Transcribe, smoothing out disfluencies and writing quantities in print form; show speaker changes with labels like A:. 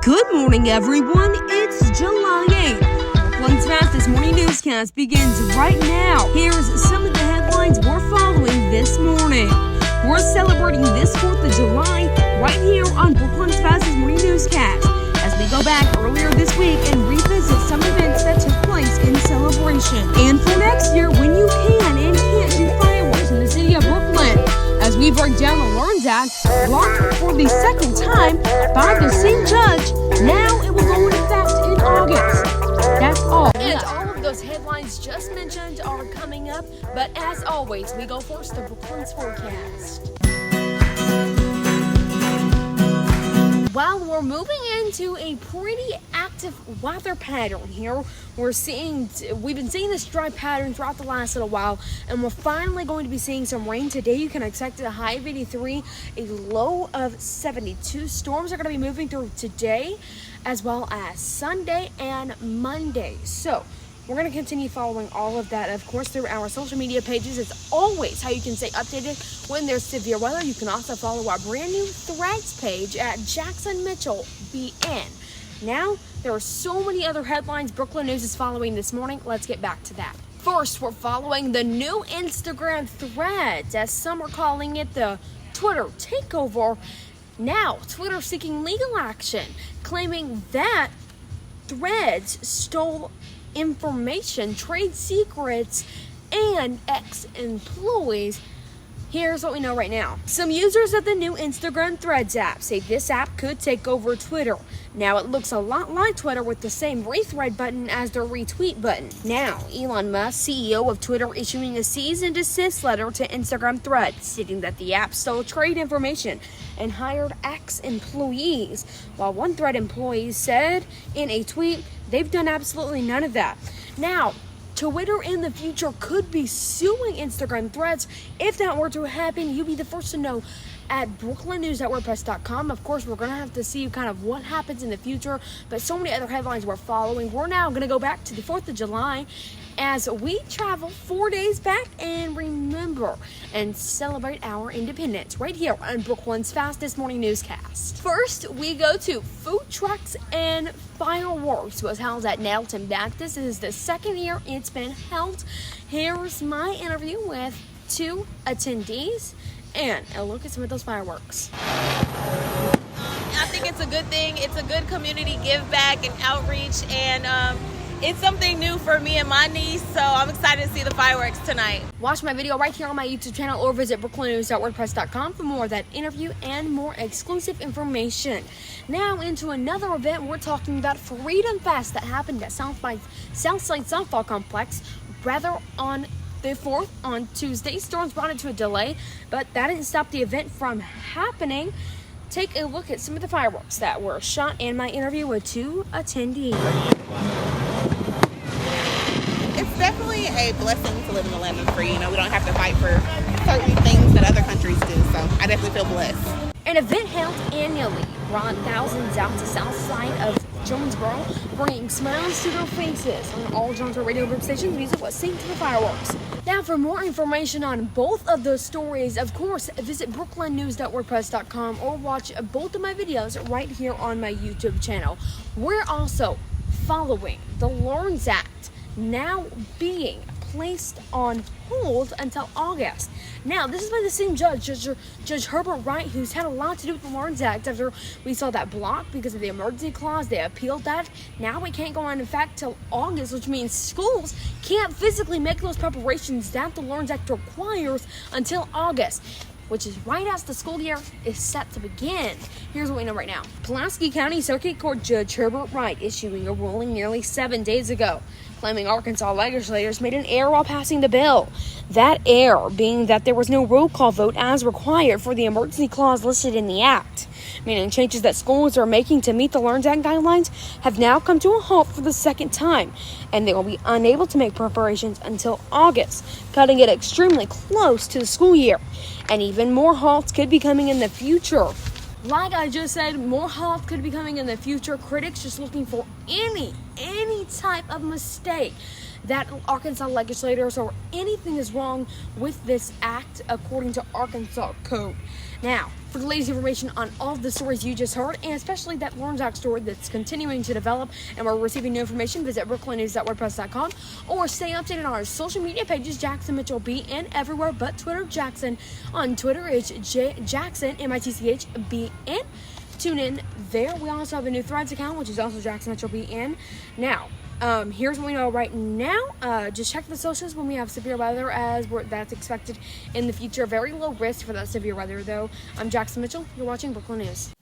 A: Good morning, everyone. It's July 8th. Brookland's fastest morning newscast begins right now. Here's some of the headlines we're following this morning. We're celebrating this 4th of July right here on Brookland's fastest morning newscast as we go back earlier this week and revisit some events that took place in celebration. And for next year, when you can and can't do fireworks in the city of Brookland, as we break down the Lawrence Act, blocked for the second time by the same judge, now it will go into effect in August. That's all. And all of those headlines just mentioned are coming up, but as always, we go first to Brookland's forecast. While we're moving into a pretty active weather pattern here, we've been seeing this dry pattern throughout the last little while, and we're finally going to be seeing some rain today. You can expect a high of 83, a low of 72. Storms are going to be moving through today, as well as Sunday and Monday. So we're going to continue following all of that, of course, through our social media pages. It's always how you can stay updated when there's severe weather. You can also follow our brand new Threads page at jacksonmitchellbiz. Now, there are so many other headlines Brookland News is following this morning. Let's get back to that. First, we're following the new Instagram Threads, as some are calling it the Twitter takeover. Now, Twitter seeking legal action, claiming that Threads stole information, trade secrets, and ex-employees. Here's what we know right now. Some users of the new Instagram Threads app say this app could take over Twitter. Now it looks a lot like Twitter with the same rethread button as their retweet button. Now, Elon Musk, CEO of Twitter, issuing a cease and desist letter to Instagram Threads, stating that the app stole trade information and hired ex-employees, while one Thread employee said in a tweet, they've done absolutely none of that. Now, Twitter in the future could be suing Instagram Threads. If that were to happen, you'll be the first to know at brooklandnews.wordpress.com. Of course, we're going to have to see kind of what happens in the future, but so many other headlines we're following. We're now going to go back to the 4th of July as we travel 4 days back and remember and celebrate our independence right here on Brookland's fastest morning newscast. First, we go to food trucks and fireworks was held at Nettleton Baptist. This is the second year it's been held. Here's my interview with two attendees and a look at some of those fireworks.
B: I think it's a good thing. It's a good community give back and outreach, and it's something new for me and my niece, so I'm excited to see the fireworks tonight.
A: Watch my video right here on my YouTube channel or visit brooklandnews.wordpress.com for more of that interview and more exclusive information. Now into another event, we're talking about Freedom Fest that happened at Southside Softball Complex, rather on the 4th on Tuesday. Storms brought it to a delay, but that didn't stop the event from happening. Take a look at some of the fireworks that were shot and my interview with two attendees.
C: It's definitely a blessing to live in the land of the free. You know, we don't have to fight for certain things that other countries do, so I definitely feel blessed.
A: An event held annually brought thousands out to south side of Jonesboro, bringing smiles to their faces. On all Jonesboro radio group stations, music was synced to the fireworks. Now, for more information on both of those stories, of course, visit brooklandnews.wordpress.com or watch both of my videos right here on my YouTube channel. We're also following the Lawrence Act, now being placed on hold until August. Now, this is by the same judge, Judge Herbert Wright, who's had a lot to do with the Lawrence Act. After we saw that block because of the emergency clause, they appealed that. Now it can't go on in effect till August, which means schools can't physically make those preparations that the Lawrence Act requires until August, which is right as the school year is set to begin. Here's what we know right now. Pulaski County Circuit Court Judge Herbert Wright issuing a ruling nearly 7 days ago, claiming Arkansas legislators made an error while passing the bill. That error being that there was no roll call vote as required for the emergency clause listed in the act, meaning changes that schools are making to meet the Lawrence Act guidelines have now come to a halt for the second time, and they will be unable to make preparations until August, cutting it extremely close to the school year. And even more halts could be coming in the future. Like I just said, more halts could be coming in the future. Critics just looking for any type of mistake that Arkansas legislators or anything is wrong with this act according to Arkansas code. Now, for the latest information on all of the stories you just heard, and especially that Lawrence Act story that's continuing to develop and we're receiving new information, visit brooklandnews.wordpress.com or stay updated on our social media pages, Jackson Mitchell B, and everywhere but Twitter, Jackson. On Twitter, it's Jackson, MITCHBN. Tune in there. We also have a new Threads account, which is also Jackson Mitchell BN. Now, here's what we know right now. Just check the socials when we have severe weather, as that's expected in the future. Very low risk for that severe weather, though. I'm Jackson Mitchell. You're watching Brookland News.